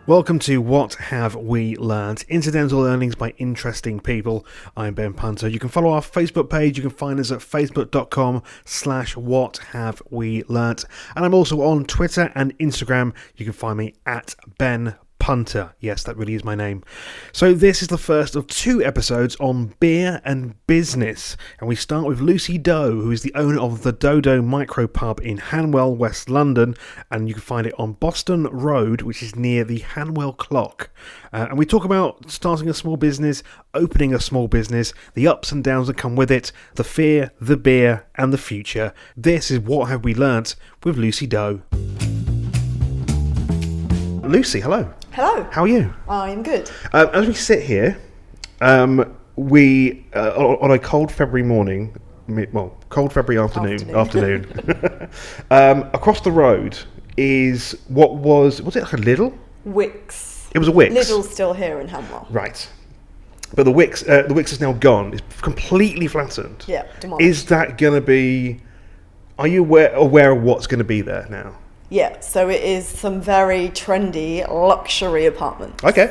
Welcome to What Have We Learnt? Incidental learnings by interesting people. I'm Ben Punter. You can follow our Facebook page. You can find us at facebook.com/whathavewelearnt. And I'm also on Twitter and Instagram. You can find me at Ben Punter. Yes, that really is my name. So this is the first of 2 episodes on beer and business. And we start with Lucy Doe, who is the owner of the Dodo Micropub in Hanwell, West London. And you can find it on Boston Road, which is near the Hanwell clock. And we talk about starting a small business, opening a small business, the ups and downs that come with it, the fear, the beer, and the future. This is What Have We Learnt with Lucy Doe. Lucy, hello. Hello. How are you? I'm good. As we sit here, we on a cold February morning, cold February afternoon. Across the road is was it like a Lidl? Wickes. It was a Wickes. Lidl's still here in Hanwell. Right. But the Wickes is now gone. It's completely flattened. Yeah, demolished. Is that going to be... Are you aware of what's going to be there now? Yeah, so it is some very trendy luxury apartments. Okay.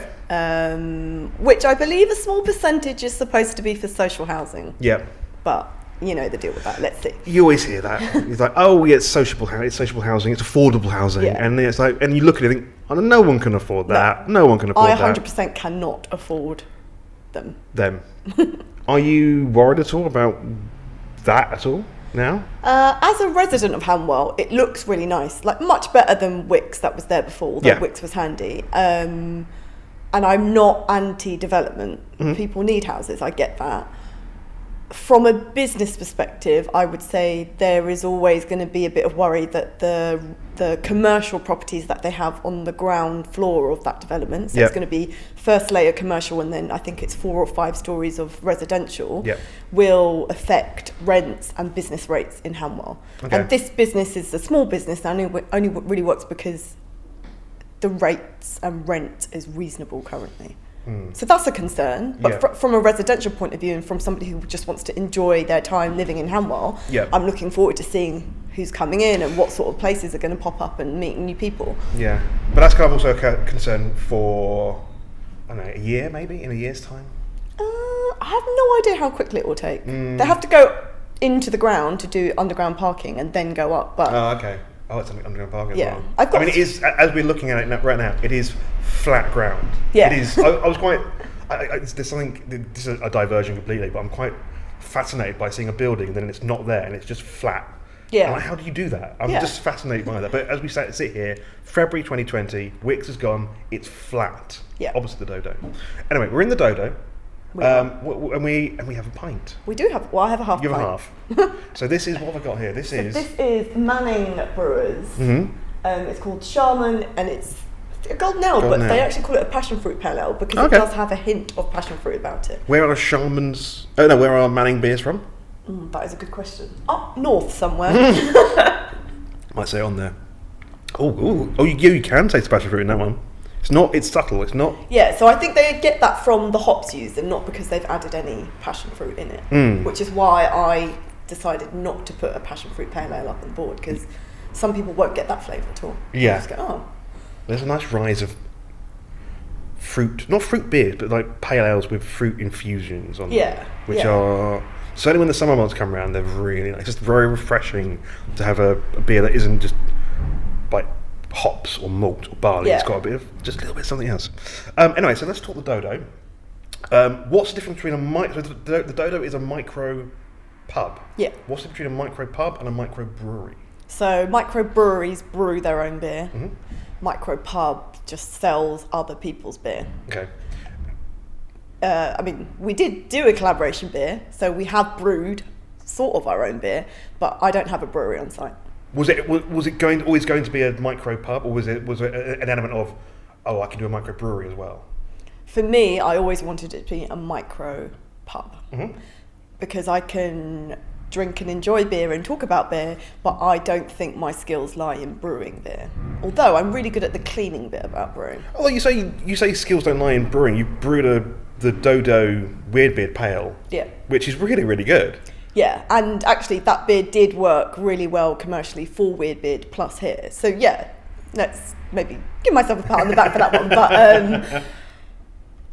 Which I believe a small percentage is supposed to be for social housing. Yeah. But you know the deal with that. Let's see. You always hear that. It's like, oh, yeah, it's sociable housing, it's affordable housing. Yeah. And it's like, and you look at it and think, oh, no one can afford that. No one can afford that. I 100% cannot afford them. Are you worried at all about that at all now? As a resident of Hanwell, it looks really nice, like much better than Wickes that was there before, although Wickes was handy. And I'm not anti-development. Mm-hmm. People need houses, I get that. From a business perspective, I would say there is always going to be a bit of worry that the commercial properties that they have on the ground floor of that development, so it's going to be first layer commercial and then I think it's 4 or 5 stories of residential, will affect rents and business rates in Hanwell. Okay. And this business is a small business and only really works because the rates and rent is reasonable currently. So that's a concern, but from a residential point of view and from somebody who just wants to enjoy their time living in Hanwell, I'm looking forward to seeing who's coming in and what sort of places are going to pop up and meeting new people. Yeah, but that's kind of also a concern for, I don't know, a year maybe, in a year's time? I have no idea how quickly it will take. They have to go into the ground to do underground parking and then go up. But okay. Oh, it's underground parking as well. I mean, it is, as we're looking at it right now, it is flat ground. Yeah. It is. I was quite... there's something... This is a diversion completely, but I'm quite fascinated by seeing a building and then it's not there and it's just flat. Yeah. Like, how do you do that? I'm just fascinated by that. But as we sit here, February 2020, Wickes is gone, it's flat. Yeah. Opposite the Dodo. Anyway, we're in the Dodo. And we have a pint. We do have. Well, I have a half. You have pint. a half. So this is what have I got here. This is Manning Brewers. Mm-hmm. It's called Charmin, and it's a golden ale, but they actually call it a passion fruit pale ale because it does have a hint of passion fruit about it. Where are Charmin's? Oh no, where are Manning beers from? That is a good question. Up north somewhere. Might say on there. Oh, you can taste the passion fruit in that one. It's not. It's subtle. It's not. Yeah, so I think they get that from the hops used, and not because they've added any passion fruit in it. Which is why I decided not to put a passion fruit pale ale up on the board because some people won't get that flavour at all. Yeah. Just go, There's a nice rise of fruit, not fruit beers, but like pale ales with fruit infusions on them, which are certainly when the summer months come around, they're really nice. It's just very refreshing to have a beer that isn't just like hops or malt or barley. It's got a bit of just a little bit of something else. Anyway, so let's talk the Dodo. What's the difference between the Dodo is a micro pub. Yeah. What's the difference between a micro pub and a micro brewery? So micro breweries brew their own beer. Mm-hmm. Micro pub just sells other people's beer. Okay. I mean, we did do a collaboration beer, so we have brewed sort of our own beer, but I don't have a brewery on site. Was it always going to be a micro pub, or was it an element of, I can do a micro brewery as well? For me, I always wanted it to be a micro pub, because I can drink and enjoy beer and talk about beer, but I don't think my skills lie in brewing beer. Although I'm really good at the cleaning bit about brewing. Although you say skills don't lie in brewing, you brewed the Dodo Weird Beard Pale, which is really, really good. Yeah, and actually that beer did work really well commercially for Weird Beard plus here. So yeah, let's maybe give myself a pat on the back for that one. But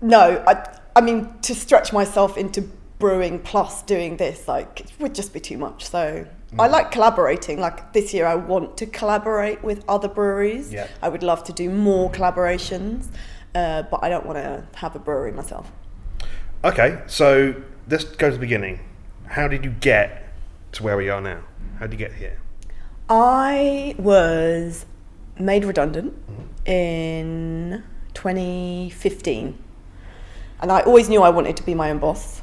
no, I mean, to stretch myself into brewing plus doing this, like, it would just be too much. So I like collaborating. Like this year I want to collaborate with other breweries. Yeah. I would love to do more collaborations, but I don't want to have a brewery myself. Okay, so let's go to the beginning. How did you get to where we are now? How did you get here? I was made redundant in 2015. And I always knew I wanted to be my own boss,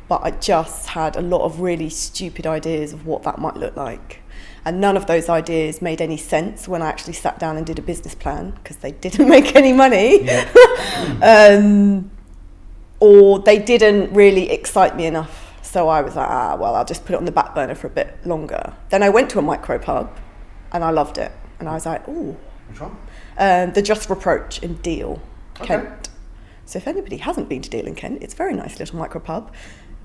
but I just had a lot of really stupid ideas of what that might look like. And none of those ideas made any sense when I actually sat down and did a business plan, because they didn't make any money. Yeah. Or they didn't really excite me enough. So I was like, well, I'll just put it on the back burner for a bit longer. Then I went to a micropub and I loved it. And I was like, ooh. Which one? The Just Reproach in Deal, Okay. Kent. So if anybody hasn't been to Deal in Kent, it's a very nice little micropub.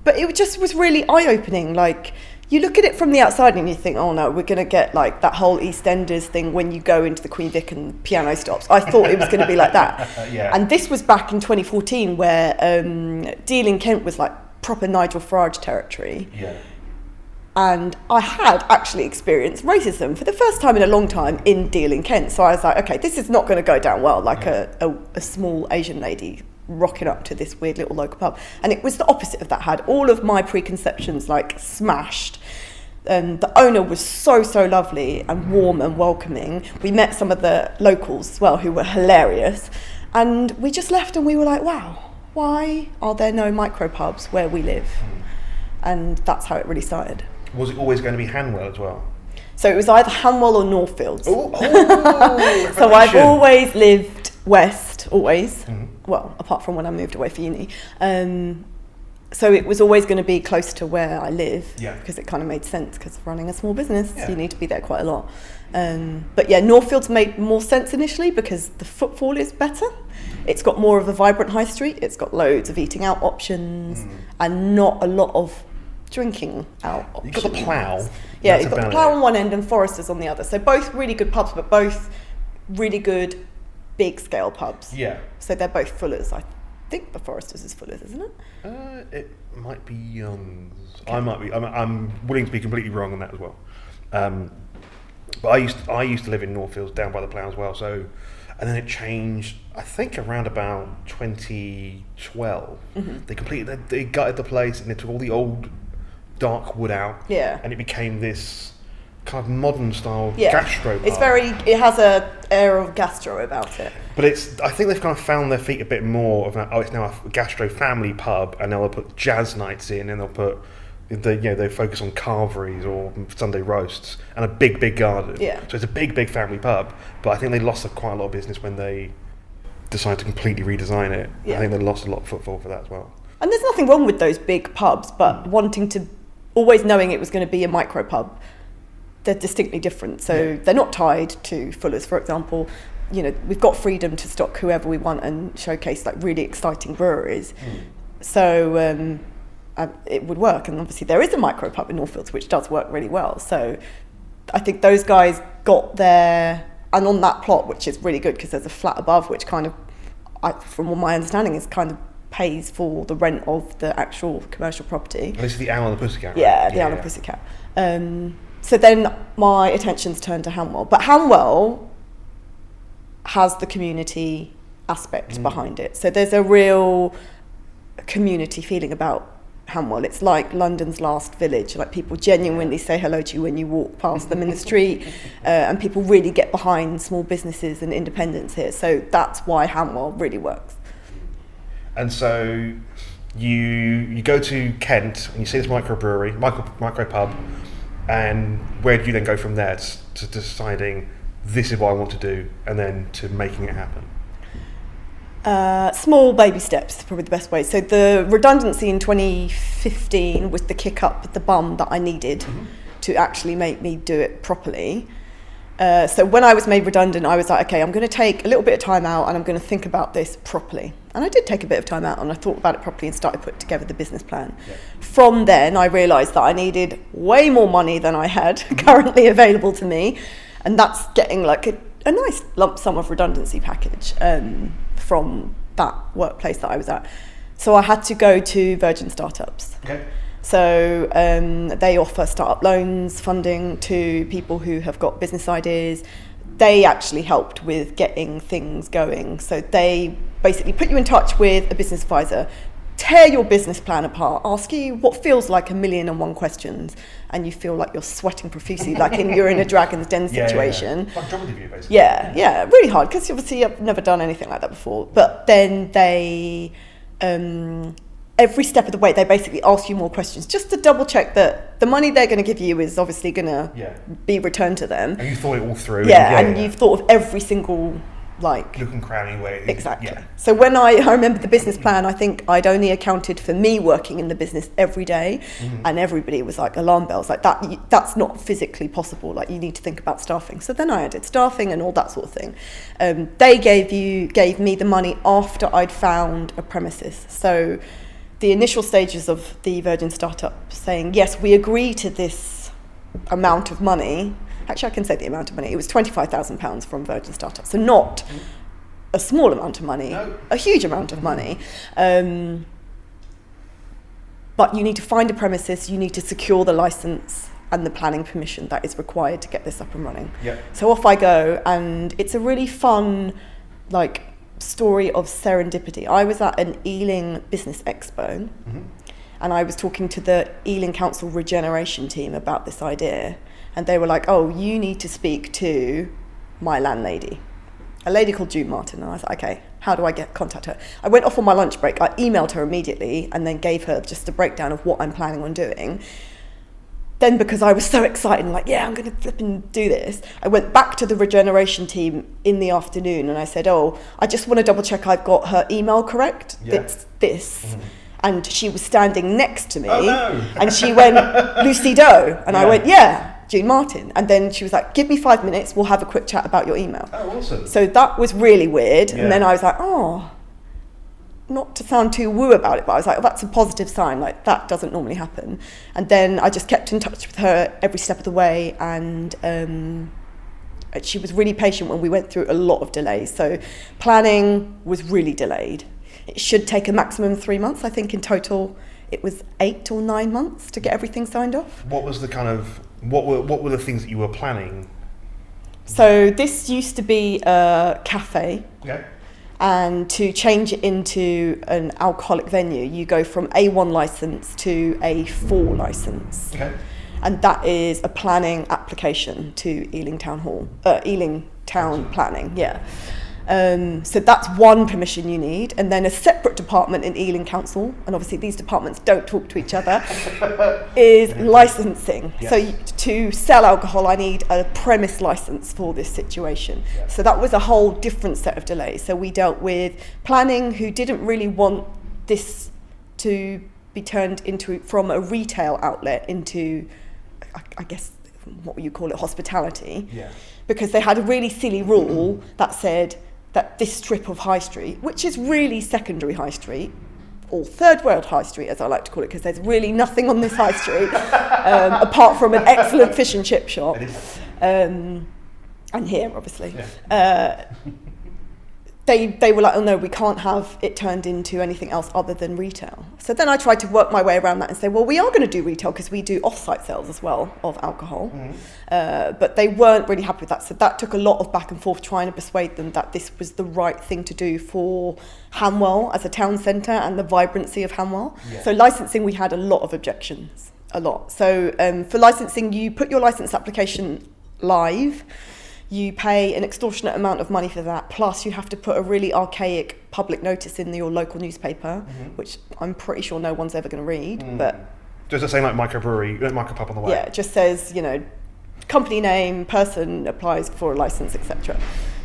But it just was really eye-opening. Like, you look at it from the outside and you think, oh no, we're going to get like that whole EastEnders thing when you go into the Queen Vic and piano stops. I thought it was going to be like that. Yeah. And this was back in 2014 where Deal in Kent was like proper Nigel Farage territory. Yeah. And I had actually experienced racism for the first time in a long time in Deal in Kent. So I was like, okay, this is not going to go down well, like a small Asian lady rocking up to this weird little local pub. And it was the opposite of that. Had all of my preconceptions like smashed. The owner was so lovely and warm and welcoming. We met some of the locals as well who were hilarious. And we just left and we were like, wow, why are there no micropubs where we live? And that's how it really started. Was it always going to be Hanwell as well? So it was either Hanwell or Northfields. Oh, so I've always lived west, always. Well, apart from when I moved away for uni. So it was always going to be close to where I live, because it kind of made sense, because running a small business, you need to be there quite a lot. But yeah, Northfields made more sense initially because the footfall is better. It's got more of a vibrant high street. It's got loads of eating out options and not a lot of drinking out options. You've got the Plough. Yeah, you've got the Plough on one end and Foresters on the other. So both really good pubs, but both really good big scale pubs. Yeah. So they're both Fullers. I think the Foresters is Fullers, isn't it? It might be Young's. Okay. I might be. I'm willing to be completely wrong on that as well. But I used to live in Northfields down by the Plough as well. So, and then it changed. I think around about 2012, they gutted the place and they took all the old dark wood out. Yeah. And it became this kind of modern style gastro pub. It has a air of gastro about it. But I think they've kind of found their feet a bit more of it's now a gastro family pub, and now they'll put jazz nights in, and they'll put they focus on carveries or Sunday roasts and a big garden. Yeah. So it's a big family pub, but I think they lost quite a lot of business when they decided to completely redesign it. Yeah. I think they lost a lot of footfall for that as well. And there's nothing wrong with those big pubs, but always knowing it was going to be a micro pub, they're distinctly different. So they're not tied to Fuller's, for example. We've got freedom to stock whoever we want and showcase like really exciting breweries. So it would work. And obviously there is a micro pub in Northfields which does work really well. So I think those guys got there, and on that plot, which is really good because there's a flat above which kind of, from what my understanding is, kind of pays for the rent of the actual commercial property. And this is the Owl and the Pussycat, right? Yeah, the Owl and the Pussycat. So then my attention's turned to Hanwell. But Hanwell has the community aspect behind it. So there's a real community feeling about Hanwell. It's like London's last village. Like, people genuinely say hello to you when you walk past them in the street, and people really get behind small businesses and independence here. So that's why Hanwell really works. And so you go to Kent and you see this micro pub, and where do you then go from there to deciding this is what I want to do, and then to making it happen? Small baby steps is probably the best way. So the redundancy in 2015 was the kick up the bum that I needed to actually make me do it properly. So when I was made redundant, I was like, okay, I'm going to take a little bit of time out and I'm going to think about this properly. And I did take a bit of time out and I thought about it properly and started putting together the business plan. Yeah. From then, I realised that I needed way more money than I had currently available to me. And that's getting like a a nice lump sum of redundancy package from that workplace that I was at. So I had to go to Virgin Startups. Okay. So they offer startup loans, funding to people who have got business ideas. They actually helped with getting things going. So they basically put you in touch with a business advisor, tear your business plan apart, ask you what feels like 1,000,001 questions, and you feel like you're sweating profusely, like you're in a Dragon's Den situation. Yeah. Like job interview, basically. Yeah, really hard, because obviously I've never done anything like that before. But then they, every step of the way, they basically ask you more questions, just to double check that the money they're going to give you is obviously going to be returned to them. And you thought it all through. And you've thought of every single, like, nook and cranny way. Exactly. Yeah. So when I remember the business plan, I think I'd only accounted for me working in the business every day, and everybody was like alarm bells, like that's not physically possible. Like, you need to think about staffing. So then I added staffing and all that sort of thing. They gave me the money after I'd found a premises. So the initial stages of the Virgin startup saying, yes, we agree to this amount of money. Actually, I can say the amount of money. It was £25,000 from Virgin Startup. So not a small amount of money, a huge amount of money. But you need to find a premises, you need to secure the license and the planning permission that is required to get this up and running. Yep. So off I go, and it's a really fun, like, story of serendipity. I was at an Ealing Business Expo, and I was talking to the Ealing Council regeneration team about this idea. And they were like, oh, you need to speak to my landlady, a lady called June Martin. And I was like, okay, how do I contact her? I went off on my lunch break. I emailed her immediately and then gave her just a breakdown of what I'm planning on doing. Then, because I was so excited, and like, yeah, I'm going to flip and do this, I went back to the regeneration team in the afternoon and I said, oh, I just want to double check I've got her email correct. Yeah. It's this. And she was standing next to me. Oh, no. And she went, Lucy Doe. And I went, yeah, June Martin. And then she was like, give me 5 minutes, we'll have a quick chat about your email. Oh, awesome. So that was really weird. Yeah. And then I was like, oh, not to sound too woo about it, but I was like, oh, that's a positive sign. Like, that doesn't normally happen. And then I just kept in touch with her every step of the way. And she was really patient when we went through a lot of delays. So planning was really delayed. It should take a maximum 3 months. I think in total it was 8 or 9 months to get everything signed off. What was the kind of, what were the things that you were planning? So this used to be a cafe. Okay. And to change it into an alcoholic venue, you go from A1 license to A4 license. Okay. And that is a planning application to Ealing Town Hall, Ealing Town Planning, yeah. So that's one permission you need, and then a separate department in Ealing Council, and obviously these departments don't talk to each other, is licensing. Yes. So to sell alcohol, I need a premise license for this situation. Yes. So that was a whole different set of delays. So we dealt with planning, who didn't really want this to be turned into, from a retail outlet into, I guess, what would you call it, hospitality. Yeah. Because they had a really silly rule that said that this strip of high street, which is really secondary high street, or third world high street as I like to call it, because there's really nothing on this high street apart from an excellent fish and chip shop, and here obviously. Yeah. They were like, oh no, we can't have it turned into anything else other than retail. So then I tried to work my way around that and say, well, we are going to do retail because we do off-site sales as well of alcohol. But they weren't really happy with that. So that took a lot of back and forth trying to persuade them that this was the right thing to do for Hanwell as a town centre and the vibrancy of Hanwell. Yeah. So licensing, we had a lot of objections, a lot. So for licensing, you put your licence application live. You pay an extortionate amount of money for that, plus you have to put a really archaic public notice in your local newspaper, which I'm pretty sure no one's ever going to read. But does it say like micropub on the way? Yeah, it just says, company name, person applies for a license, etc.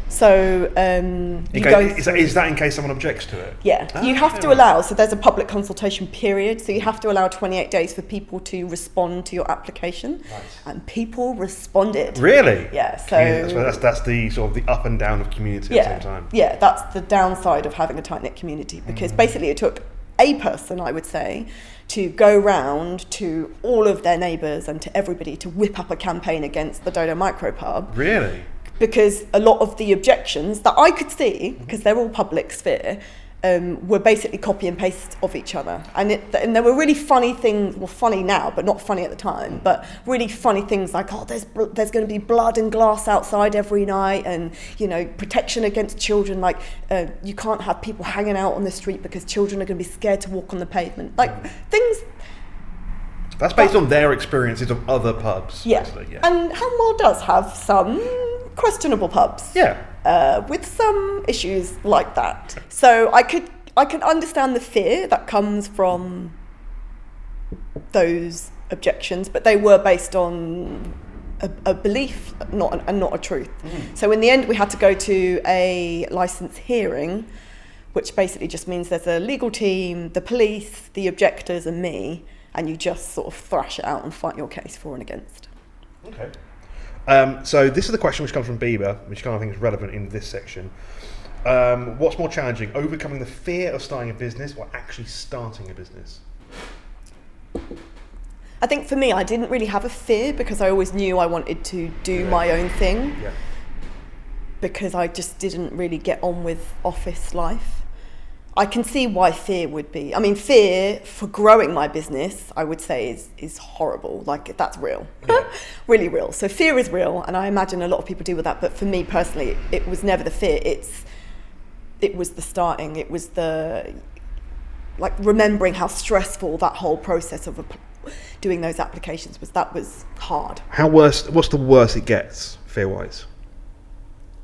So is that in case someone objects to it? Yeah, you have to allow, so there's a public consultation period, so you have to allow 28 days for people to respond to your application. Right. And people responded. Really? Yeah. So that's the sort of the up and down of community at the same time. Yeah, that's the downside of having a tight-knit community, because basically it took a person, I would say, to go round to all of their neighbours and to everybody to whip up a campaign against the Dodo Micropub. Really? because a lot of the objections that I could see, because they're all public sphere, were basically copy and paste of each other. And there were really funny things, well, funny now, but not funny at the time, but really funny things like, oh, there's going to be blood and glass outside every night, and, you know, protection against children, like, you can't have people hanging out on the street because children are going to be scared to walk on the pavement. Like, things... That's based on their experiences of other pubs. Yeah. Yeah. And Hanwell does have some questionable pubs. Yeah. With some issues like that. So I can understand the fear that comes from those objections, but they were based on a belief, not a truth. So in the end, we had to go to a licence hearing, which basically just means there's a legal team, the police, the objectors, and me, and you just sort of thrash it out and fight your case for and against. Okay. So this is the question which comes from Bieber, which kind of think is relevant in this section. What's more challenging, overcoming the fear of starting a business or actually starting a business? I think for me, I didn't really have a fear because I always knew I wanted to do my own thing. Yeah. Because I just didn't really get on with office life. I can see why fear would be. I mean, fear for growing my business, I would say, is horrible. Like, that's real. Yeah. Really real. So fear is real, and I imagine a lot of people deal with that. But for me personally, it was never the fear. It was the starting. It was the, like, remembering how stressful that whole process of doing those applications was. That was hard. What's the worst it gets, fear-wise?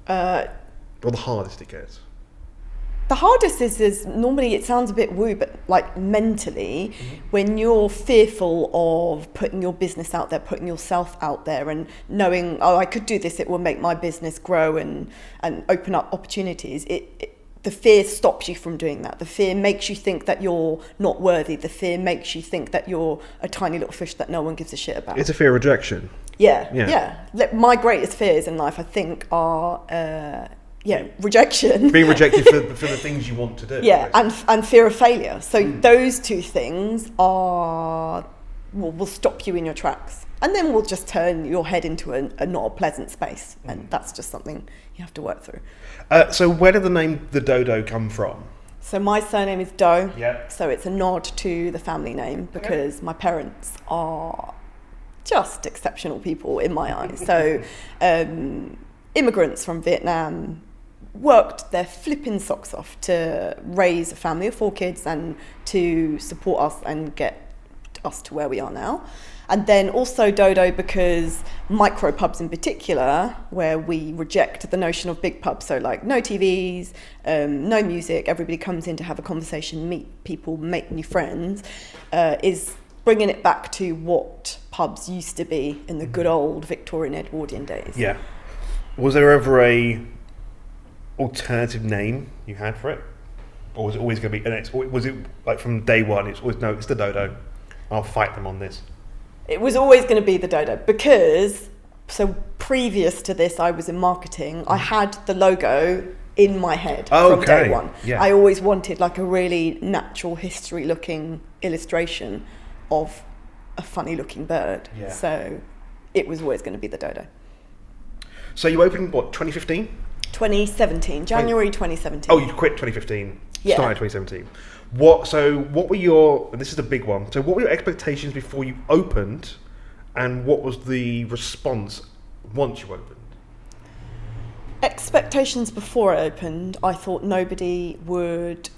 Or the hardest it gets? The hardest is normally, it sounds a bit woo, but like mentally, when you're fearful of putting your business out there, putting yourself out there and knowing, oh, I could do this, it will make my business grow and open up opportunities. The fear stops you from doing that. The fear makes you think that you're not worthy. The fear makes you think that you're a tiny little fish that no one gives a shit about. It's a fear of rejection. Yeah. My greatest fears in life, I think, are... rejection. Being rejected for the things you want to do. Yeah, and fear of failure. So those two things will stop you in your tracks. And then will just turn your head into a not a pleasant space. And that's just something you have to work through. So where did the name The Dodo come from? So my surname is Doe. Yeah. So it's a nod to the family name because my parents are just exceptional people in my eyes. So immigrants from Vietnam worked their flipping socks off to raise a family of 4 kids and to support us and get us to where we are now. And then also Dodo because micropubs in particular, where we reject the notion of big pubs, so like no TVs, no music, everybody comes in to have a conversation, meet people, make new friends, is bringing it back to what pubs used to be in the good old Victorian Edwardian days. Yeah. Was there ever a alternative name you had for it, or was it always going to be? Was it like from day one? It's always no. It's the Dodo. I'll fight them on this. It was always going to be the Dodo because so previous to this, I was in marketing. I had the logo in my head from day one. Yeah. I always wanted like a really natural history-looking illustration of a funny-looking bird. Yeah. So it was always going to be the Dodo. So you opened, what, 2015? 2017, January 2017. Oh, you quit 2015, started 2017. What were your, and this is the big one, so what were your expectations before you opened, and what was the response once you opened? Expectations before I opened, I thought nobody would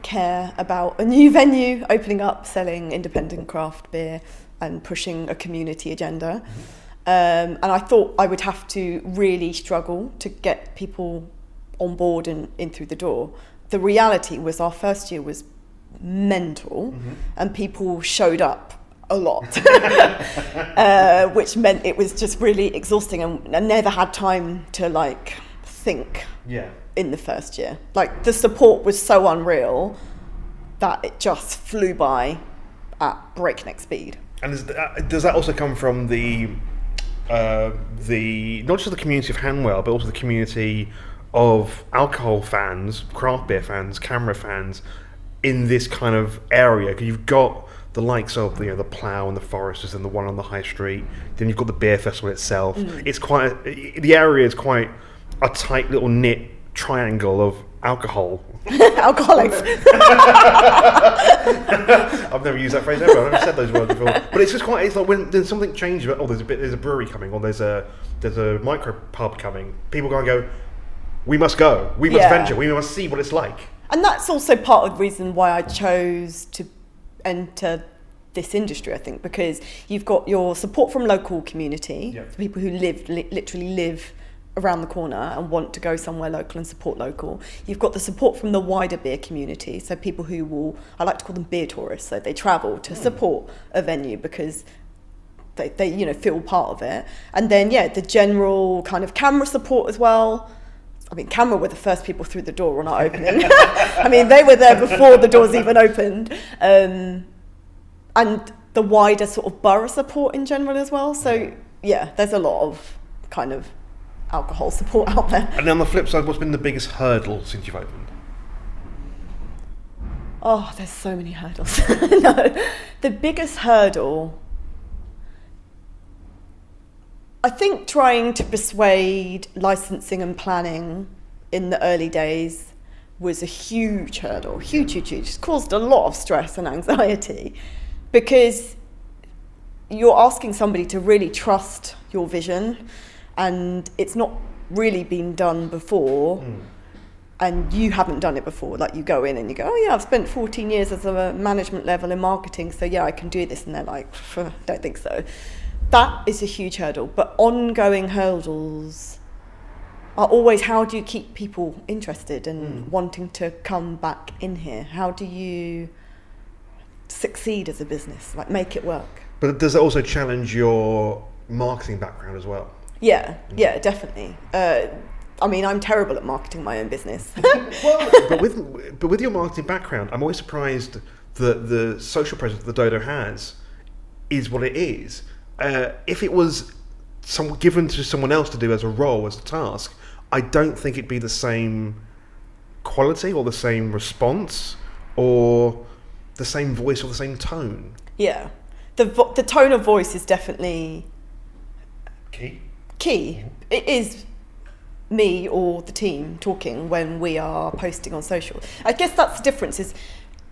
care about a new venue opening up, selling independent craft beer and pushing a community agenda. And I thought I would have to really struggle to get people on board and in through the door. The reality was our first year was mental, and people showed up a lot, which meant it was just really exhausting, and I never had time to like think in the first year. Like the support was so unreal that it just flew by at breakneck speed. And does that also come from the not just the community of Hanwell, but also the community of alcohol fans, craft beer fans, camera fans in this kind of area? Because you've got the likes of the Plough and the Foresters and the one on the High Street. Then you've got the beer festival itself. It's the area is quite a tight little knit triangle of alcohol. Alcoholics. I've never used that phrase ever. I've never said those words before. But it's just quite. It's like when there's something changes. There's a brewery coming, or there's a micropub coming. People go. We must go. We must venture. We must see what it's like. And that's also part of the reason why I chose to enter this industry, I think, because you've got your support from local community, for people who literally live around the corner and want to go somewhere local and support local. You've got the support from the wider beer community, so people who I like to call them beer tourists, so they travel to support a venue because they feel part of it. And then the general kind of camera support as well. I mean, camera were the first people through the door on our opening. I mean, they were there before the doors even opened. And the wider sort of borough support in general as well. So, there's a lot of kind of alcohol support out there. And on the flip side, what's been the biggest hurdle since you've opened? Oh, there's so many hurdles. No, the biggest hurdle, I think trying to persuade licensing and planning in the early days was a huge hurdle, huge. It's caused a lot of stress and anxiety because you're asking somebody to really trust your vision and it's not really been done before and you haven't done it before. Like you go in and you go, I've spent 14 years as a management level in marketing, so I can do this. And they're like, don't think so. That is a huge hurdle, but ongoing hurdles are always, how do you keep people interested and wanting to come back in here? How do you succeed as a business, like make it work? But does it also challenge your marketing background as well? Yeah, definitely. I mean, I'm terrible at marketing my own business. but with your marketing background, I'm always surprised that the social presence that Dodo has is what it is. If it was given to someone else to do as a role, as a task, I don't think it'd be the same quality or the same response or the same voice or the same tone. Yeah, the tone of voice is definitely key. It is me or the team talking when we are posting on social. I guess that's the difference is,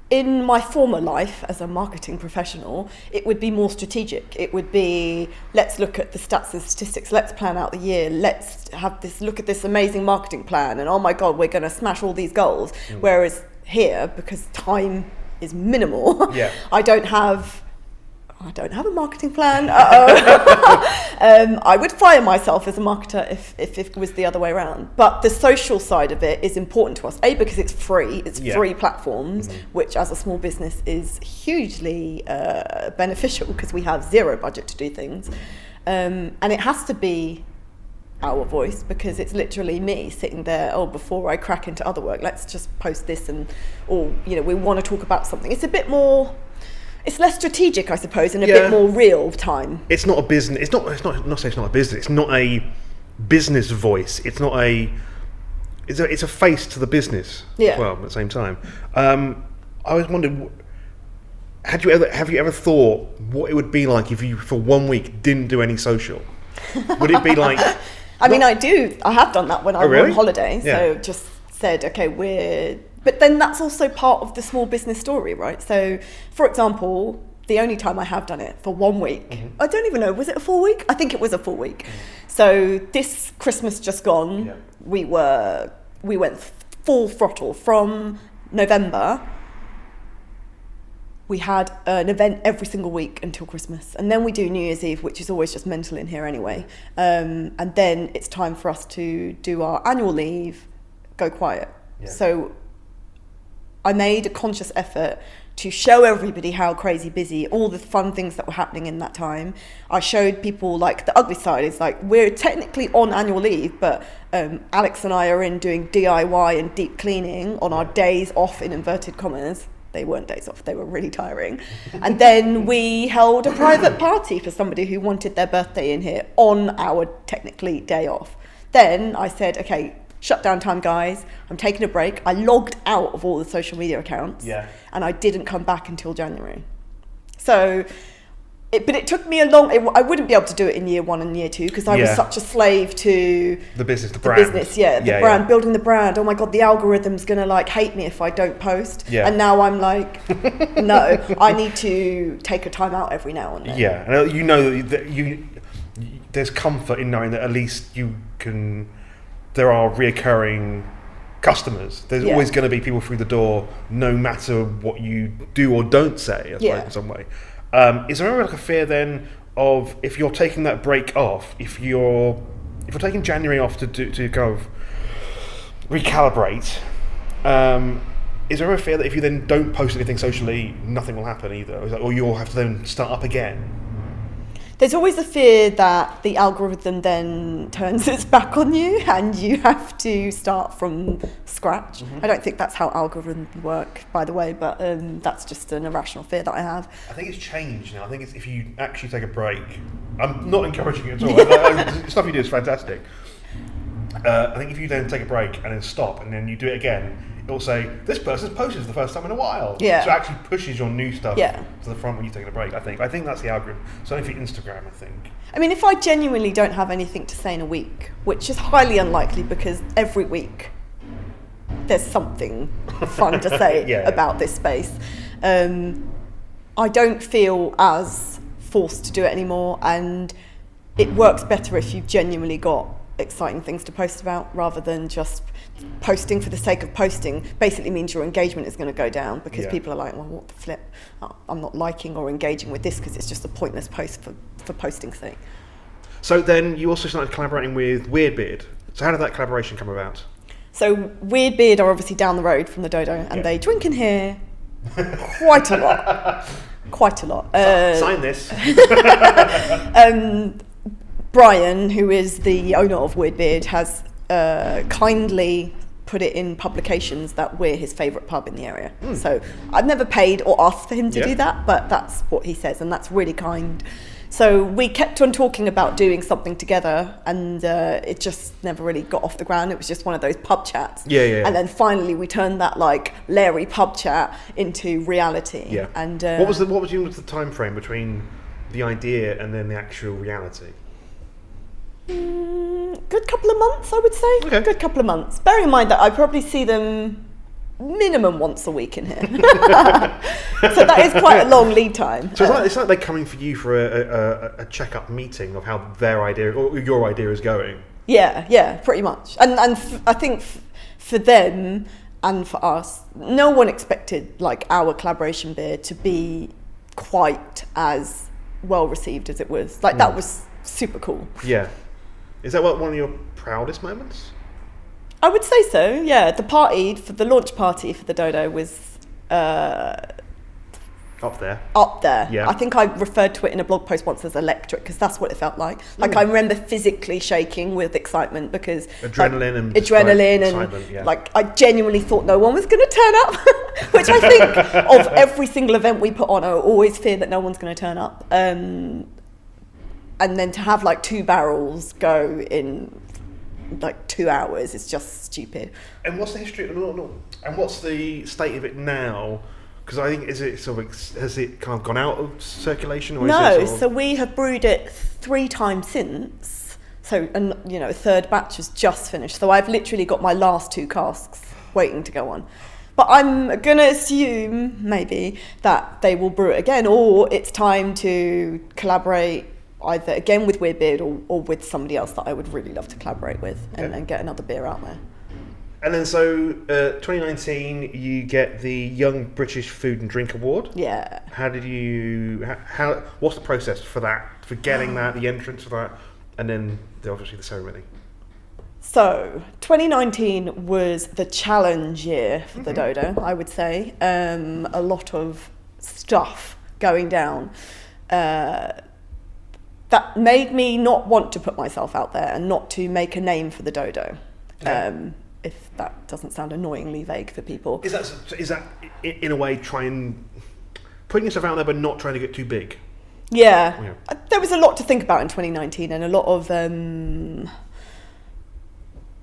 in my former life as a marketing professional, it would be more strategic. It would be, let's look at the stats and statistics, let's plan out the year, let's have this, look at this amazing marketing plan, and oh my God, we're going to smash all these goals. Whereas here, because time is minimal, I don't have a marketing plan. I would fire myself as a marketer if it was the other way around. But the social side of it is important to us. A, because it's free. It's free platforms, which as a small business is hugely beneficial because we have zero budget to do things. And it has to be our voice because it's literally me sitting there, before I crack into other work, let's just post this or we want to talk about something. It's a bit more... It's less strategic, I suppose, and a bit more real time. It's not a business. It's not a business. It's not a business voice. It's not a. It's a face to the business as well. At the same time, I always wondered: have you ever thought what it would be like if you for 1 week didn't do any social? Would it be like? I mean, I do. I have done that when I was on holiday. So just said, okay, But then that's also part of the small business story, right? So, for example, the only time I have done it for 1 week, I don't even know, was it a full week? I think it was a full week. So this Christmas just gone, we went full throttle from November. We had an event every single week until Christmas. And then we do New Year's Eve, which is always just mental in here anyway. And then it's time for us to do our annual leave, go quiet. So I made a conscious effort to show everybody how crazy busy, all the fun things that were happening in that time. I showed people like the ugly side is like, we're technically on annual leave, but Alex and I are in doing DIY and deep cleaning on our days off in inverted commas. They weren't days off, they were really tiring. And then we held a private party for somebody who wanted their birthday in here on our technically day off. Then I said, okay, shutdown time, guys. I'm taking a break. I logged out of all the social media accounts and I didn't come back until January. So, but it took me I wouldn't be able to do it in year 1 and year 2 because I was such a slave to the business, the brand. Brand, building the brand. Oh my God, the algorithm's going to like hate me if I don't post. Yeah. And now I'm like, no, I need to take a time out every now and then. Yeah, and you know that there's comfort in knowing that at least there are reoccurring customers. There's always going to be people through the door, no matter what you do or don't say, I suppose, in some way. Is there ever like a fear then of if you're taking that break off, if you're taking January off to kind of recalibrate, is there ever a fear that if you then don't post anything socially, nothing will happen either, or you'll have to then start up again? There's always a fear that the algorithm then turns its back on you and you have to start from scratch. I don't think that's how algorithms work, by the way, but that's just an irrational fear that I have. I think it's changed now. I think it's if you actually take a break. I'm not encouraging it at all. The stuff you do is fantastic. I think if you then take a break and then stop and then you do it again, it'll say, this person's posted for the first time in a while. Yeah. So it actually pushes your new stuff to the front when you're taking a break, I think. I think that's the algorithm. So only for Instagram, I think. I mean, if I genuinely don't have anything to say in a week, which is highly unlikely because every week there's something fun to say about this space, I don't feel as forced to do it anymore, and it works better if you've genuinely got exciting things to post about rather than just posting for the sake of posting. Basically means your engagement is going to go down because people are like, well, what the flip, I'm not liking or engaging with this because it's just a pointless post for posting's sake. So then you also started collaborating with Weirdbeard. So how did that collaboration come about? So Weirdbeard are obviously down the road from the Dodo and they drink in here quite a lot. Sign this. Brian, who is the owner of Weirdbeard, has kindly put it in publications that we're his favourite pub in the area. So I've never paid or asked for him to do that, but that's what he says, and that's really kind. So we kept on talking about doing something together, and it just never really got off the ground. It was just one of those pub chats. And then finally we turned that like Larry pub chat into reality. And what was the time frame between the idea and then the actual reality? Good couple of months, I would say. Good couple of months. Bearing in mind that I probably see them minimum once a week in here. So that is quite a long lead time. So it's like they're coming for you for a check-up meeting of how their idea or your idea is going. Yeah, pretty much. And I think for them and for us, no one expected like our collaboration beer to be quite as well received as it was. Like that was super cool. Yeah. Is that one of your proudest moments? I would say so, yeah. The launch party for the Dodo was up there. Yeah. I think I referred to it in a blog post once as electric because that's what it felt like. Like I remember physically shaking with excitement because adrenaline and excitement, like I genuinely thought no one was going to turn up, which I think of every single event we put on, I always fear that no one's going to turn up. And then to have like 2 barrels go in like 2 hours is just stupid. And what's the history? And what's the state of it now? Because I think has it kind of gone out of circulation? Or no, is it so we have brewed it 3 times since. So a third batch has just finished. So I've literally got my last 2 casks waiting to go on. But I'm going to assume maybe that they will brew it again, or it's time to collaborate either again with Weirdbeard or with somebody else that I would really love to collaborate with and get another beer out there. And then so 2019 you get the Young British Food and Drink Award. Yeah. What's the process for that, for getting that, the entrance for that, and then obviously the ceremony? So 2019 was the challenge year for the Dodo, I would say. A lot of stuff going down. That made me not want to put myself out there and not to make a name for the Dodo. If that doesn't sound annoyingly vague for people. Is that in a way putting yourself out there but not trying to get too big? Yeah. There was a lot to think about in 2019 and a lot of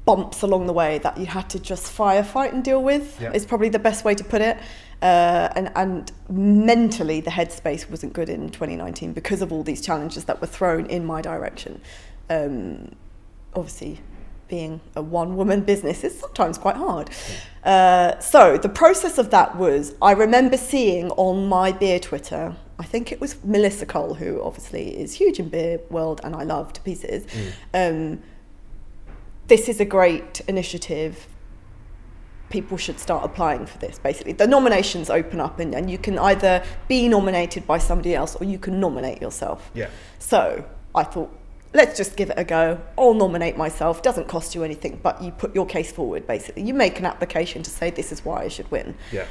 bumps along the way that you had to just firefight and deal with. Yeah. Is probably the best way to put it. And mentally the headspace wasn't good in 2019 because of all these challenges that were thrown in my direction. Obviously being a one-woman business is sometimes quite hard. So the process of that was, I remember seeing on my beer Twitter, I think it was Melissa Cole, who obviously is huge in beer world and I love to pieces. This is a great initiative. People should start applying for this, basically. The nominations open up and you can either be nominated by somebody else or you can nominate yourself. Yeah. So I thought, let's just give it a go. I'll nominate myself. Doesn't cost you anything, but you put your case forward, basically. You make an application to say this is why I should win. Yeah.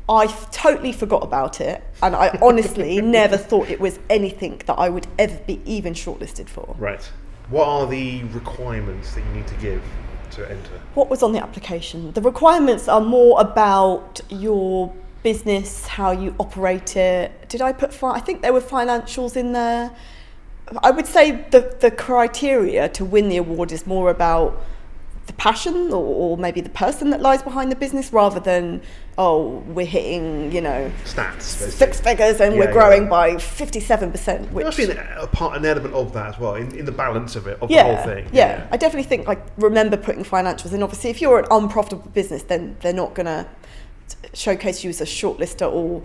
I totally forgot about it, and I honestly never thought it was anything that I would ever be even shortlisted for. Right. What are the requirements that you need to give to enter? What was on the application? The requirements are more about your business, how you operate it. Did I put I think there were financials in there. I would say the criteria to win the award is more about the passion or maybe the person that lies behind the business, rather than, we're hitting, stats, basically. 6 figures and we're growing by 57%. Which there must be an element of that as well, in the balance of it, of the whole thing. Yeah, I definitely think, remember putting financials in. Obviously, if you're an unprofitable business, then they're not going to showcase you as a shortlister or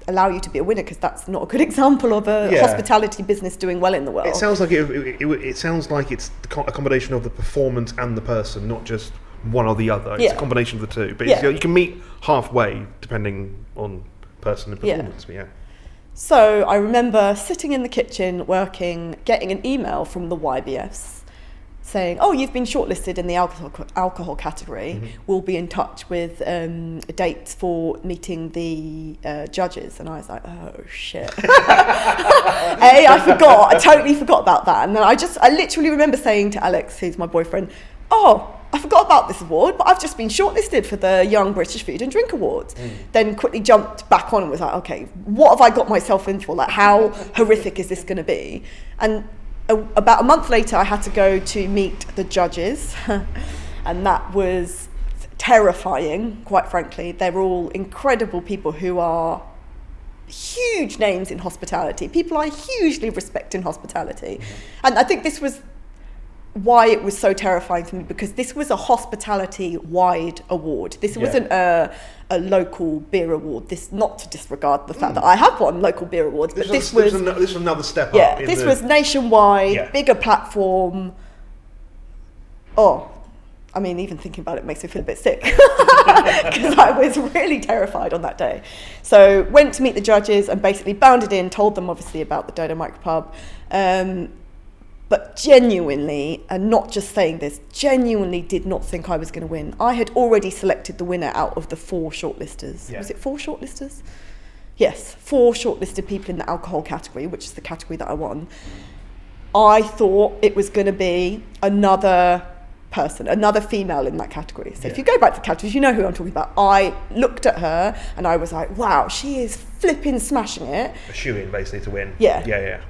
allow you to be a winner, because that's not a good example of a hospitality business doing well in the world. It sounds like it sounds like it's a combination of the performance and the person, not just one or the other. It's a combination of the two. But you can meet halfway depending on person and performance. But So I remember sitting in the kitchen working, getting an email from the YBFs saying, you've been shortlisted in the alcohol category. Mm-hmm. We'll be in touch with dates for meeting the judges. And I was like, oh, shit. I forgot. I totally forgot about that. And then I literally remember saying to Alex, who's my boyfriend, I forgot about this award, but I've just been shortlisted for the Young British Food and Drink Awards. Then quickly jumped back on and was like, okay, what have I got myself in for? How horrific is this going to be? And about a month later, I had to go to meet the judges, and that was terrifying, quite frankly. They're all incredible people who are huge names in hospitality, people I hugely respect in hospitality. And I think this was why it was so terrifying for me, because this was a hospitality-wide award. This wasn't a local beer award. This, not to disregard the fact that I have won local beer awards, but this was another step up. Yeah, this was nationwide, bigger platform. Even thinking about it makes me feel a bit sick, because I was really terrified on that day. So went to meet the judges and basically bounded in, told them obviously about the Dodo Micropub. But genuinely, and not just saying this, genuinely did not think I was going to win. I had already selected the winner out of the 4 shortlisters. Yeah. Was it 4 shortlisters? Yes, 4 shortlisted people in the alcohol category, which is the category that I won. I thought it was going to be another person, another female in that category. So if you go back to the categories, you know who I'm talking about. I looked at her and I was like, wow, she is flipping smashing it. A shoo-in, basically, to win. Yeah.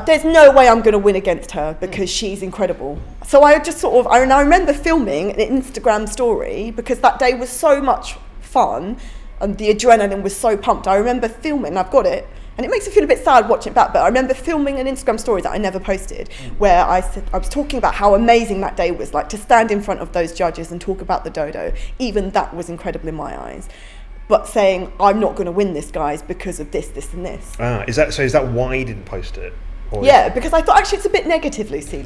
There's no way I'm going to win against her because she's incredible. So I just I remember filming an Instagram story because that day was so much fun and the adrenaline was so pumped. I remember filming, I've got it, and it makes me feel a bit sad watching it back, but I remember filming an Instagram story that I never posted where I was talking about how amazing that day was, to stand in front of those judges and talk about the Dodo. Even that was incredible in my eyes. But saying, I'm not going to win this, guys, because of this, this and this. Is that why you didn't post it? Because I thought actually it's a bit negative, Lucy.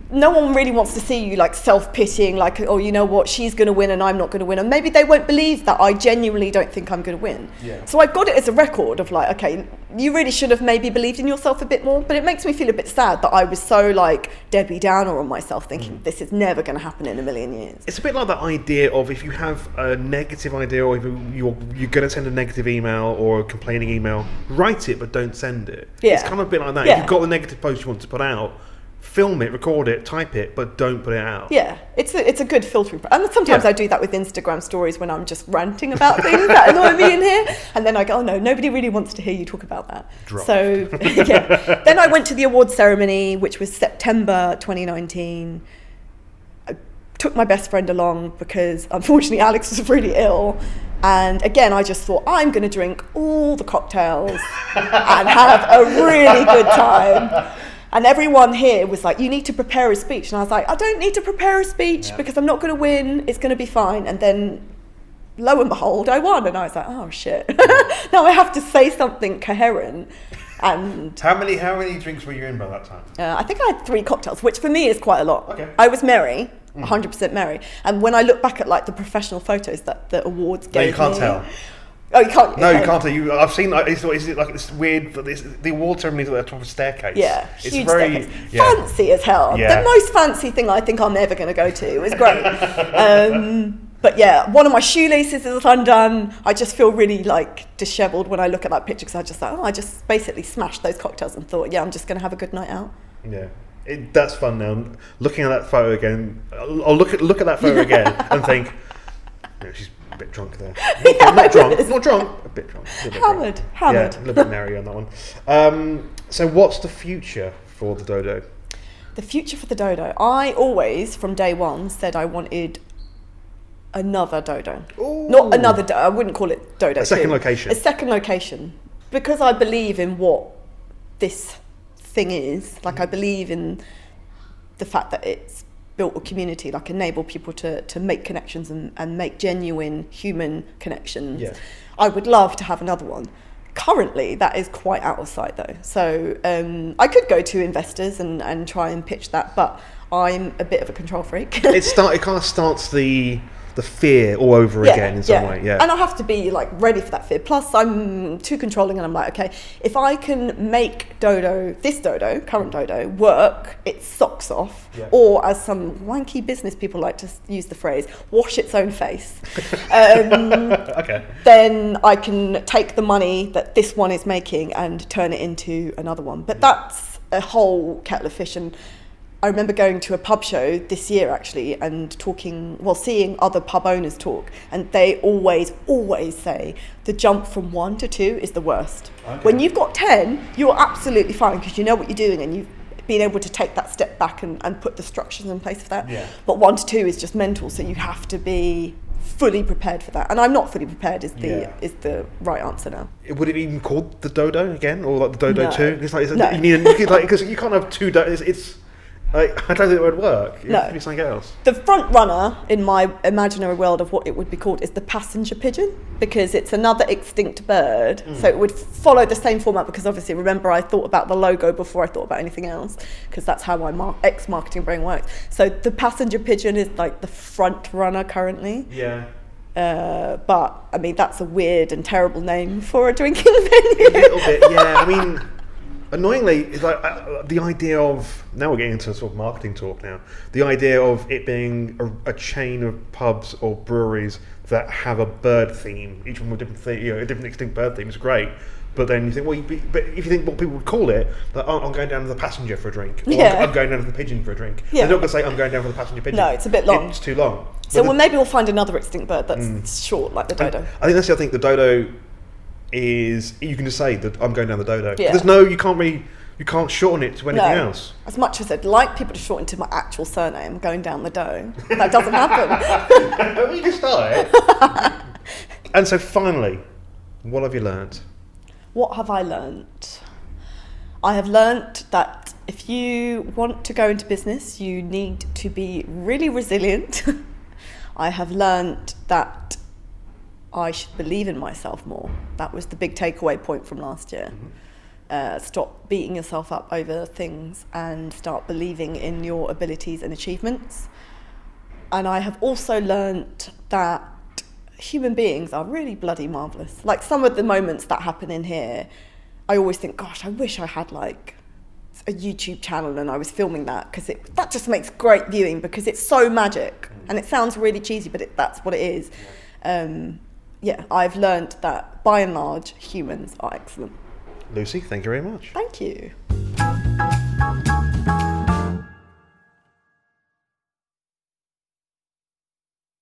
No one really wants to see you self-pitying, you know what, she's going to win and I'm not going to win. And maybe they won't believe that I genuinely don't think I'm going to win. Yeah. So I've got it as a record of okay, you really should have maybe believed in yourself a bit more. But it makes me feel a bit sad that I was so Debbie Downer on myself, thinking this is never going to happen in a million years. It's a bit like that idea of if you have a negative idea or if you're going to send a negative email or a complaining email, write it but don't send it. Yeah. It's kind of a bit like that. Yeah. If you've got the negative post you want to put out, film it, record it, type it, but don't put it out. Yeah, it's a good filtering. And sometimes I do that with Instagram stories when I'm just ranting about things that annoy me in here. And then I go, oh no, nobody really wants to hear you talk about that. Drop. So, Then I went to the awards ceremony, which was September 2019. took my best friend along because unfortunately Alex was really ill. And again, I just thought, I'm going to drink all the cocktails and have a really good time. And everyone here was like, you need to prepare a speech. And I was like, I don't need to prepare a speech because I'm not going to win. It's going to be fine. And then lo and behold, I won. And I was like, oh, shit. Now I have to say something coherent. And how many drinks were you in by that time? I think I had 3 cocktails, which for me is quite a lot. Okay. I was merry, 100% merry. And when I look back at like the professional photos that the awards gave you can't tell. Oh, you can't. No, you can't tell. I've seen. Is it like this weird? The award ceremony's at the top of a staircase. Yeah, it's huge very staircase. Fancy as hell. Yeah. The most fancy thing I think I'm ever going to go to. It was great. But yeah, one of my shoelaces is undone. I just feel really like dishevelled when I look at that picture because I just basically smashed those cocktails and thought, yeah, I'm just going to have a good night out. Yeah. That's fun now. Looking at that photo again, I'll look at that photo again and think, she's a bit drunk there. Not drunk, a bit drunk. Hammered. Yeah, a little bit merry on that one. So what's the future for the Dodo? The future for the Dodo. I always, from day one, said I wanted another Dodo. Ooh. Not another Dodo. I wouldn't call it Dodo. A second location. A second location. Because I believe in what this thing is. Like, I believe in the fact that it's built a community, like enable people to make connections and make genuine human connections. Yeah. I would love to have another one. Currently, that is quite out of sight though. So I could go to investors and try and pitch that, but I'm a bit of a control freak. It kind of starts the fear all over again in some way. Yeah. And I have to be like ready for that fear. Plus, I'm too controlling, and I'm like, okay, if I can make this current Dodo, work its socks off, or as some wanky business people like to use the phrase, wash its own face, okay, then I can take the money that this one is making and turn it into another one. But that's a whole kettle of fish. And I remember going to a pub show this year actually and seeing other pub owners talk, and they always say the jump from 1 to 2 is the worst. Okay. When you've got 10, you're absolutely fine because you know what you're doing and you've been able to take that step back and put the structures in place for that. Yeah. But 1 to 2 is just mental, so you have to be fully prepared for that. And I'm not fully prepared is the right answer now. Would it be even called the Dodo again, or like the Dodo 2? It's like, no. Because you can't have 2 Dodos. It's I don't think it would work. It would be something else. The front runner in my imaginary world of what it would be called is the passenger pigeon, because it's another extinct bird. So it would follow the same format, because obviously, remember, I thought about the logo before I thought about anything else, because that's how my ex-marketing brain works. So the passenger pigeon is like the front runner currently. Yeah. But I mean, that's a weird and terrible name for a drinking venue. A little bit, yeah. I mean, annoyingly, it's like the idea of, now we're getting into sort of marketing talk now, the idea of it being a chain of pubs or breweries that have a bird theme, each one with a different theme, a different extinct bird theme is great. But then you think, but if you think what people would call it, like, oh, I'm going down to the passenger for a drink, or I'm going down to the pigeon for a drink. Yeah. They're not going to say, I'm going down for the passenger pigeon. No, it's a bit long. It's too long. So maybe we'll find another extinct bird that's short, like the dodo. I think that's the other thing. The dodo is, you can just say that I'm going down the Dodo. Yeah. You can't shorten it to anything else. As much as I'd like people to shorten to my actual surname, going down the dough, that doesn't happen. Well, you can start it. And so finally, what have you learned? What have I learnt? I have learnt that if you want to go into business, you need to be really resilient. I have learnt that I should believe in myself more. That was the big takeaway point from last year. Stop beating yourself up over things and start believing in your abilities and achievements. And I have also learnt that human beings are really bloody marvellous. Like, some of the moments that happen in here, I always think, gosh, I wish I had like a YouTube channel and I was filming that, because that just makes great viewing, because it's so magic. And it sounds really cheesy, but that's what it is. I've learned that by and large, humans are excellent. Lucy, thank you very much. Thank you.